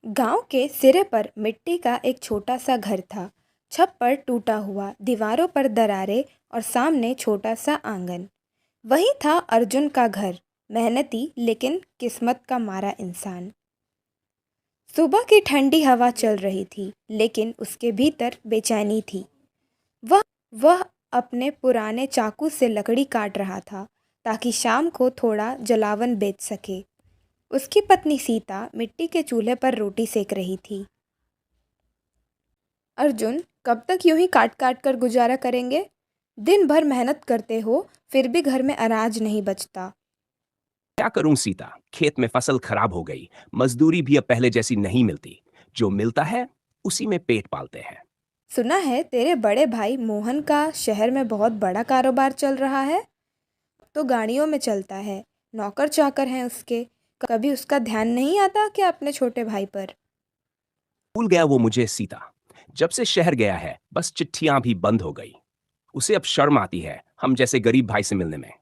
गांव के सिरे पर मिट्टी का एक छोटा सा घर था। छप्पर टूटा हुआ, दीवारों पर दरारें और सामने छोटा सा आंगन। वही था अर्जुन का घर। मेहनती लेकिन किस्मत का मारा इंसान। सुबह की ठंडी हवा चल रही थी, लेकिन उसके भीतर बेचैनी थी। वह वह अपने पुराने चाकू से लकड़ी काट रहा था, ताकि शाम को थोड़ा जलावन बेच सके। उसकी पत्नी सीता मिट्टी के चूल्हे पर रोटी सेक रही थी। अर्जुन, कब तक यूं ही काट काट कर गुजारा करेंगे? दिन भर मेहनत करते हो, फिर भी घर में अनाज नहीं बचता। क्या करूं सीता, खेत में फसल खराब हो गई। मजदूरी भी अब पहले जैसी नहीं मिलती। जो मिलता है उसी में पेट पालते हैं। सुना है तेरे बड़े भाई मोहन का शहर में बहुत बड़ा कारोबार चल रहा है। तो गाड़ियों में चलता है, नौकर चाकर हैं उसके। कभी उसका ध्यान नहीं आता क्या अपने छोटे भाई पर? भूल गया वो मुझे सीता। जब से शहर गया है बस चिट्ठियां भी बंद हो गई। उसे अब शर्म आती है हम जैसे गरीब भाई से मिलने में।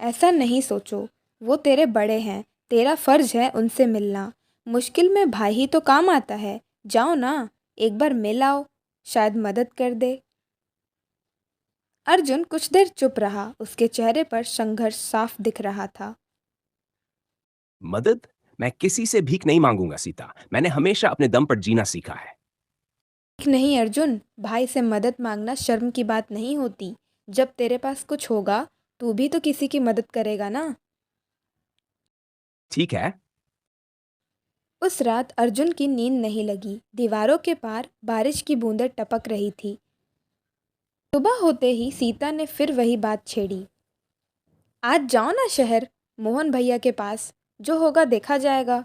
ऐसा नहीं सोचो, वो तेरे बड़े हैं। तेरा फर्ज है उनसे मिलना। मुश्किल में भाई ही तो काम आता है। जाओ ना, एक बार मिल आओ, शायद मदद कर दे। अर्जुन कुछ देर चुप रहा। उसके चेहरे पर संघर्ष साफ दिख रहा था। मदद? मैं किसी से भीख नहीं मांगूंगा सीता। मैंने हमेशा अपने दम पर जीना सीखा है। नहीं अर्जुन, भाई से मदद मांगना शर्म की बात नहीं होती। जब तेरे पास कुछ होगा, तू भी तो किसी की मदद करेगा ना। ठीक है। उस रात अर्जुन की नींद नहीं लगी। दीवारों के पार बारिश की बूंदें टपक रही थी। सुबह होते ही सीता ने फिर वही बात छेड़ी। आज जाओ ना शहर, मोहन भैया के पास। जो होगा देखा जाएगा।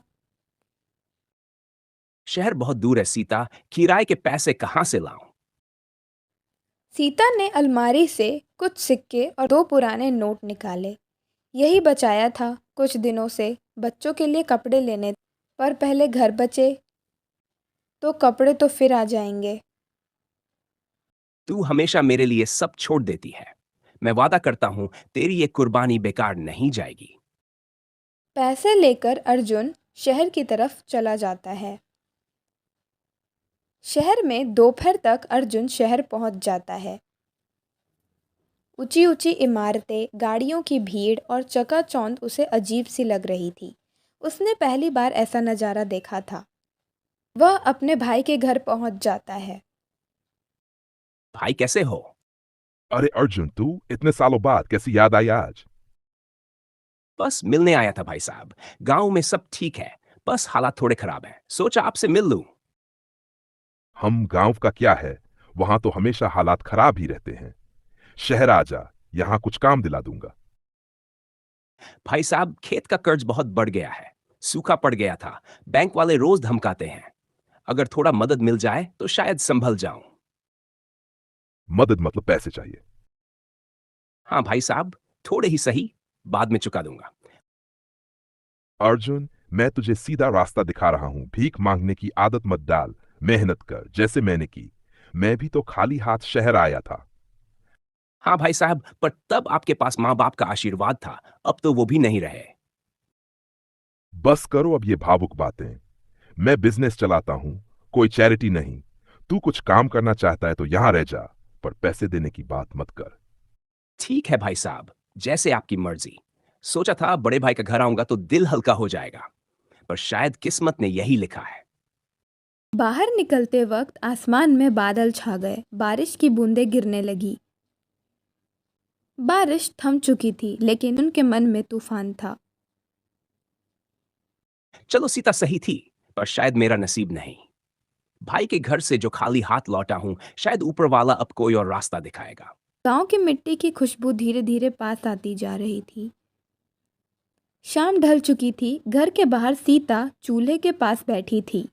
शहर बहुत दूर है सीता। किराए के पैसे कहां से लाऊं? सीता ने अलमारी से कुछ सिक्के और दो पुराने नोट निकाले। यही बचाया था कुछ दिनों से बच्चों के लिए कपड़े लेने। पर पहले घर बचे तो कपड़े तो फिर आ जाएंगे। तू हमेशा मेरे लिए सब छोड़ देती है। मैं वादा करता हूं तेरी ये कुर्बानी बेकार नहीं जाएगी। पैसे लेकर अर्जुन शहर की तरफ चला जाता है। शहर में दोपहर तक अर्जुन शहर पहुंच जाता है। ऊंची ऊंची इमारतें, गाड़ियों की भीड़ और चकाचौंध उसे अजीब सी लग रही थी। उसने पहली बार ऐसा नज़ारा देखा था। वह अपने भाई के घर पहुंच जाता है। भाई कैसे हो? अरे अर्जुन, तू इतने सालों बाद कैसी याद आई आज? बस मिलने आया था भाई साहब। गांव में सब ठीक है, बस हालात थोड़े खराब हैं। सोचा आपसे मिल लूं। हम गांव का क्या है, वहां तो हमेशा हालात खराब ही रहते हैं। शहर आ जा, यहां कुछ काम दिला दूंगा। भाई साहब, खेत का कर्ज बहुत बढ़ गया है। सूखा पड़ गया था। बैंक वाले रोज धमकाते हैं। अगर थोड़ा मदद मिल जाए तो शायद संभल जाऊं। मदद मतलब पैसे चाहिए? हाँ भाई साहब, थोड़े ही सही, बाद में चुका दूंगा। अर्जुन, मैं तुझे सीधा रास्ता दिखा रहा हूं। भीख मांगने की आदत मत डाल। मेहनत कर जैसे मैंने की। मैं भी तो खाली हाथ शहर आया था। हाँ भाई साहब, पर तब आपके पास माँ बाप का आशीर्वाद था। अब तो वो भी नहीं रहे। बस करो अब ये भावुक बातें। मैं बिजनेस चलाता हूं, कोई चैरिटी नहीं। तू कुछ काम करना चाहता है तो यहां रह जा, पर पैसे देने की बात मत कर। ठीक है भाई साहब, जैसे आपकी मर्जी। सोचा था बड़े भाई का घर आऊंगा तो दिल हल्का हो जाएगा, पर शायद किस्मत ने यही लिखा है। बाहर निकलते वक्त आसमान में बादल छा गए। बारिश की बूंदें गिरने लगी। बारिश थम चुकी थी, लेकिन उनके मन में तूफान था। चलो सीता सही थी, पर शायद मेरा नसीब नहीं। भाई के घर से जो खाली हाथ लौटा हूं, शायद ऊपर वाला अब कोई और रास्ता दिखाएगा। गांव की मिट्टी की खुशबू धीरे धीरे पास आती जा रही थी। शाम ढल चुकी थी। घर के बाहर सीता चूल्हे के पास बैठी थी।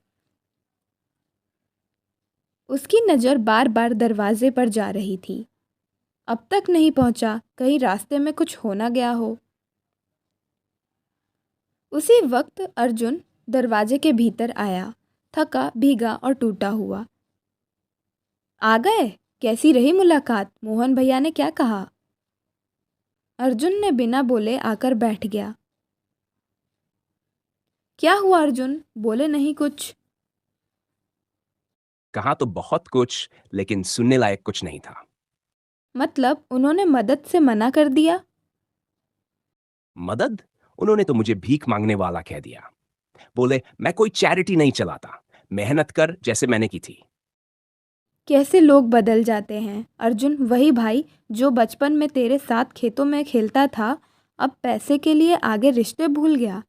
उसकी नज़र बार बार दरवाजे पर जा रही थी। अब तक नहीं पहुंचा, कहीं रास्ते में कुछ हो ना गया हो। उसी वक्त अर्जुन दरवाजे के भीतर आया, थका, भीगा और टूटा हुआ। आ गए? कैसी रही मुलाकात? मोहन भैया ने क्या कहा? अर्जुन ने बिना बोले आकर बैठ गया। क्या हुआ अर्जुन, बोले नहीं कुछ? कहा तो बहुत कुछ, लेकिन सुनने लायक कुछ नहीं था। मतलब उन्होंने मदद से मना कर दिया? मदद? उन्होंने तो मुझे भीख मांगने वाला कह दिया। बोले मैं कोई चैरिटी नहीं चलाता, मेहनत कर जैसे मैंने की थी। कैसे लोग बदल जाते हैं अर्जुन। वही भाई जो बचपन में तेरे साथ खेतों में खेलता था, अब पैसे के लिए आगे रिश्ते भूल गया।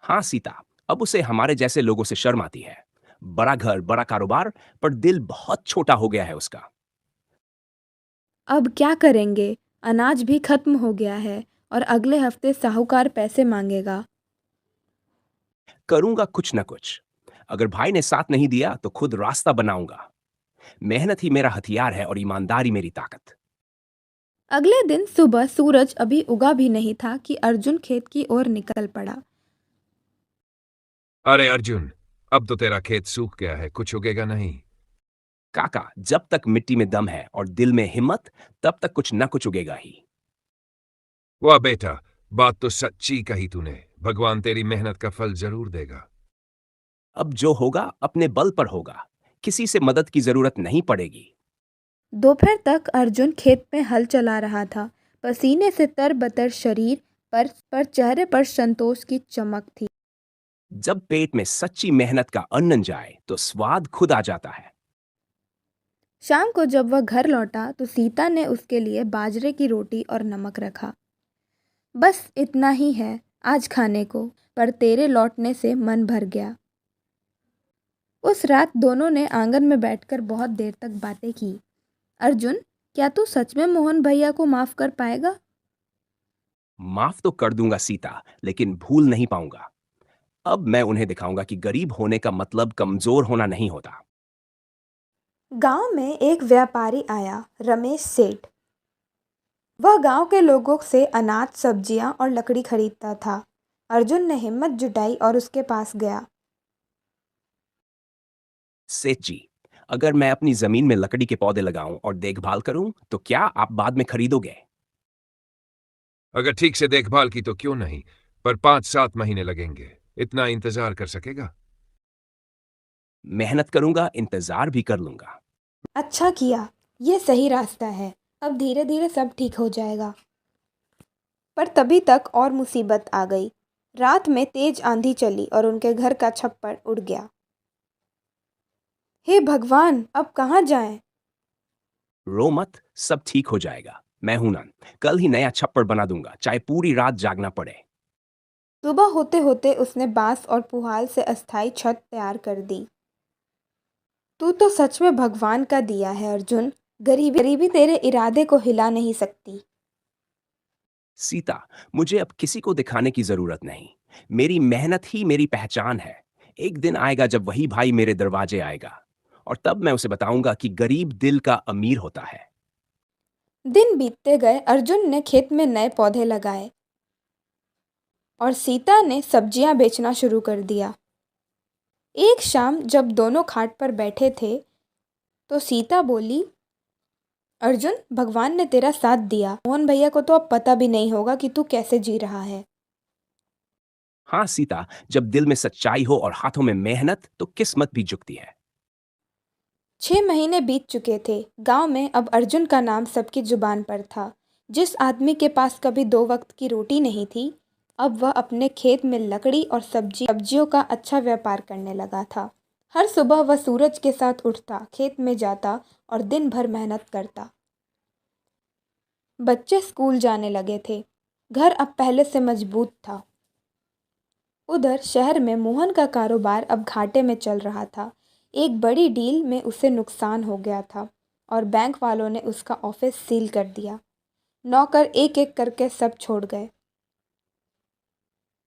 हाँ सीता, अब उसे हमारे जैसे लोगों से शर्म आती है। बड़ा घर, बड़ा कारोबार, पर दिल बहुत छोटा हो गया है उसका। अब क्या करेंगे? अनाज भी खत्म हो गया है और अगले हफ्ते साहूकार पैसे मांगेगा। करूंगा कुछ ना कुछ। अगर भाई ने साथ नहीं दिया तो खुद रास्ता बनाऊंगा। मेहनत ही मेरा हथियार है और ईमानदारी मेरी ताकत। अगले दिन सुबह सूरज अभी उगा भी नहीं था कि अर्जुन खेत की ओर निकल पड़ा। अरे अर्जुन, अब तो तेरा खेत सूख गया है, कुछ उगेगा नहीं। काका, जब तक मिट्टी में दम है और दिल में हिम्मत, तब तक कुछ न कुछ उगेगा ही। वाह बेटा, बात तो सच्ची कही तूने। भगवान तेरी मेहनत का फल जरूर देगा। अब जो होगा अपने बल पर होगा। किसी से मदद की जरूरत नहीं पड़ेगी। दोपहर तक अर्जुन खेत में हल चला रहा था। पसीने से तरबतर शरीर पर चेहरे पर संतोष की चमक थी। जब पेट में सच्ची मेहनत का अन्न जाए तो स्वाद खुद आ जाता है। शाम को जब वह घर लौटा तो सीता ने उसके लिए बाजरे की रोटी और नमक रखा। बस इतना ही है आज खाने को, पर तेरे लौटने से मन भर गया। उस रात दोनों ने आंगन में बैठकर बहुत देर तक बातें की। अर्जुन, क्या तू सच में मोहन भैया को माफ कर पाएगा? माफ तो कर दूंगा सीता, लेकिन भूल नहीं पाऊंगा। अब मैं उन्हें दिखाऊंगा कि गरीब होने का मतलब कमजोर होना नहीं होता। गांव में एक व्यापारी आया, रमेश सेठ। वह गांव के लोगों से अनाज, सब्जियां और लकड़ी खरीदता था। अर्जुन ने हिम्मत जुटाई और उसके पास गया। सेठ जी, अगर मैं अपनी जमीन में लकड़ी के पौधे लगाऊं और देखभाल करूं तो क्या आप बाद में खरीदोगे? अगर ठीक से देखभाल की तो क्यों नहीं, पर 5-7 महीने लगेंगे। इतना इंतजार कर सकेगा? मेहनत करूंगा, इंतजार भी कर लूंगा। अच्छा किया, ये सही रास्ता है। अब धीरे धीरे सब ठीक हो जाएगा। पर तभी तक और मुसीबत आ गई। रात में तेज आंधी चली और उनके घर का छप्पर उड़ गया। हे भगवान, अब कहाँ जाएं? रो मत, सब ठीक हो जाएगा। मैं हूं ना, कल ही नया छप्पर बना दूंगा, चाहे पूरी रात जागना पड़े। सुबह होते होते उसने बांस और पुआल से अस्थाई छत तैयार कर दी। तू तो सच में भगवान का दिया है अर्जुन। गरीबी तेरे इरादे को हिला नहीं सकती। सीता, मुझे अब किसी को दिखाने की जरूरत नहीं। मेरी मेहनत ही मेरी पहचान है। एक दिन आएगा जब वही भाई मेरे दरवाजे आएगा, और तब मैं उसे बताऊंगा कि गरीब दिल का अमीर होता है। दिन बीतते गए, अर्जुन ने खेत में नए पौधे लगाए और सीता ने सब्जियां बेचना शुरू कर दिया। एक शाम जब दोनों खाट पर बैठे थे तो सीता बोली, अर्जुन, भगवान ने तेरा साथ दिया। मोहन भैया को तो अब पता भी नहीं होगा कि तू कैसे जी रहा है। हाँ सीता, जब दिल में सच्चाई हो और हाथों में मेहनत, तो किस्मत भी झुकती है। 6 महीने बीत चुके थे। गांव में अब अर्जुन का नाम सबकी जुबान पर था। जिस आदमी के पास कभी 2 वक्त की रोटी नहीं थी, अब वह अपने खेत में लकड़ी और सब्जियों का अच्छा व्यापार करने लगा था। हर सुबह वह सूरज के साथ उठता, खेत में जाता और दिन भर मेहनत करता। बच्चे स्कूल जाने लगे थे। घर अब पहले से मजबूत था। उधर शहर में मोहन का कारोबार अब घाटे में चल रहा था। एक बड़ी डील में उसे नुकसान हो गया था और बैंक वालों ने उसका ऑफिस सील कर दिया। नौकर एक एक करके सब छोड़ गए।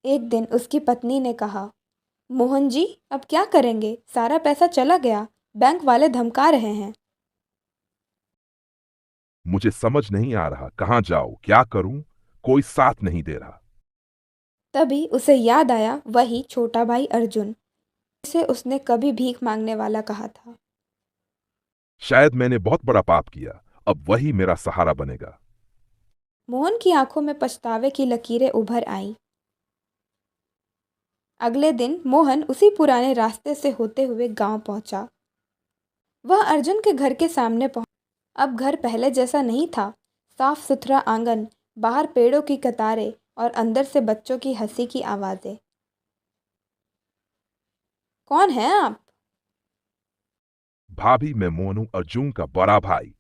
एक दिन उसकी पत्नी ने कहा, मोहन जी, अब क्या करेंगे? सारा पैसा चला गया। बैंक वाले धमका रहे हैं। मुझे समझ नहीं आ रहा, कहाँ जाऊं, क्या करूं? कोई साथ नहीं दे रहा। तभी उसे याद आया वही छोटा भाई अर्जुन, जिसे उसने कभी भीख मांगने वाला कहा था। शायद मैंने बहुत बड़ा पाप किया, अब वही मेरा सहारा बनेगा। मोहन की आंखों में पछतावे की लकीरें उभर आईं। अगले दिन मोहन उसी पुराने रास्ते से होते हुए गांव पहुंचा। वह अर्जुन के घर के सामने पहुंचा। अब घर पहले जैसा नहीं था। साफ सुथरा आंगन, बाहर पेड़ों की कतारें और अंदर से बच्चों की हंसी की आवाजें। कौन है आप? भाभी, मैं मोनू, अर्जुन का बड़ा भाई।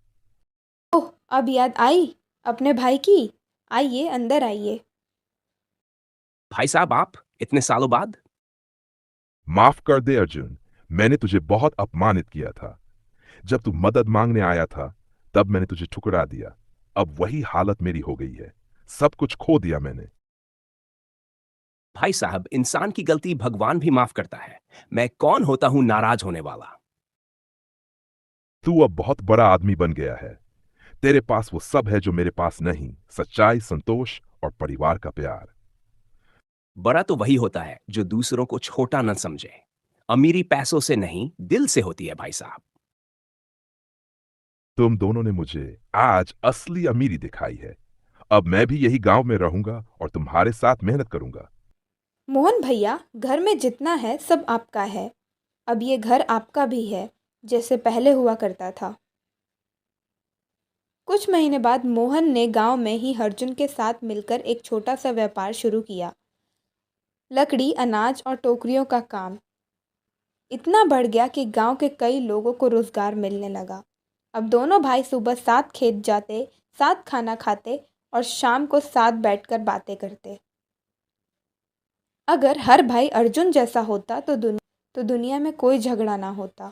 ओह, अब याद आई अपने भाई की। आइए, अंदर आइए। भाई साहब, आप इतने सालों बाद? माफ कर दे अर्जुन, मैंने तुझे बहुत अपमानित किया था। जब तू मदद मांगने आया था तब मैंने तुझे ठुकरा दिया। अब वही हालत मेरी हो गई है, सब कुछ खो दिया मैंने। भाई साहब, इंसान की गलती भगवान भी माफ करता है। मैं कौन होता हूं नाराज होने वाला? तू अब बहुत बड़ा आदमी बन गया है। तेरे पास वो सब है जो मेरे पास नहीं, सच्चाई, संतोष और परिवार का प्यार। बड़ा तो वही होता है जो दूसरों को छोटा न समझे। अमीरी पैसों से नहीं, दिल से होती है भाई साहब। तुम दोनों ने मुझे आज असली अमीरी दिखाई है। अब मैं भी यही गांव में रहूंगा और तुम्हारे साथ मेहनत करूंगा। मोहन भैया, घर में जितना है सब आपका है। अब ये घर आपका भी है, जैसे पहले हुआ करता था। कुछ महीने बाद मोहन ने गांव में ही अर्जुन के साथ मिलकर एक छोटा सा व्यापार शुरू किया। लकड़ी, अनाज और टोकरियों का काम इतना बढ़ गया कि गांव के कई लोगों को रोजगार मिलने लगा। अब दोनों भाई सुबह साथ खेत जाते, साथ खाना खाते और शाम को साथ बैठकर बातें करते। अगर हर भाई अर्जुन जैसा होता तो दुनिया में कोई झगड़ा ना होता।